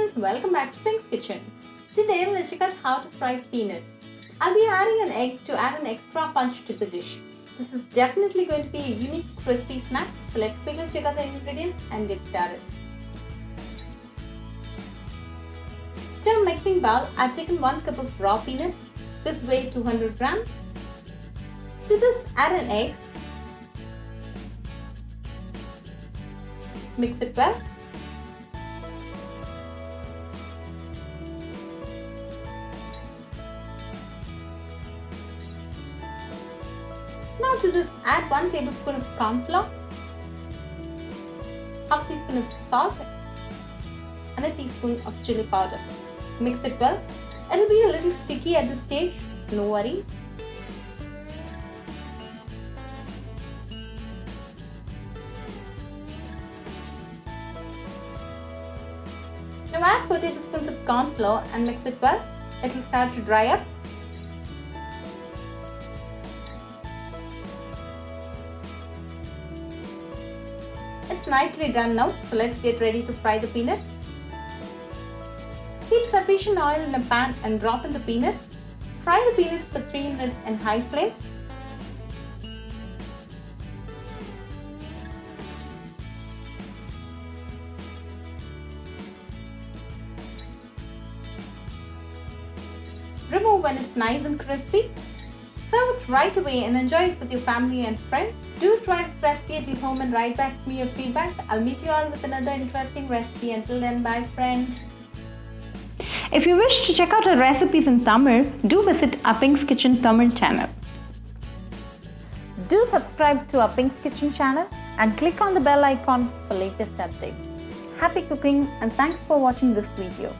friends, welcome back to Pink's Kitchen. Today let's check out how to fry peanuts. I'll be adding an egg to add an extra punch to the dish. This is definitely going to be a unique crispy snack, so let's quickly check out the ingredients and get started. To a mixing bowl, I've taken 1 cup of raw peanuts. This weighs 200 grams. To this, add an egg. Mix it well. Now to this, add 1 tablespoon of corn flour, half teaspoon of salt, and a teaspoon of chili powder. Mix it well. It'll be a little sticky at this stage, no worries. Now add 4 tablespoons of corn flour and mix it well. It will start to dry up. It's nicely done now, so let's get ready to fry the peanuts. Heat sufficient oil in a pan and drop in the peanuts. Fry the peanuts for 3 minutes in high flame. Remove when it's nice and crispy. Serve it right away and enjoy it with your family and friends. Do try this recipe at your home and write back to me your feedback. I'll meet you all with another interesting recipe. Until then, bye friends. If you wish to check out our recipes in Tamil, do visit our Pink's Kitchen Tamil channel. Do subscribe to our Pink's Kitchen channel and click on the bell icon for latest updates. Happy cooking and thanks for watching this video.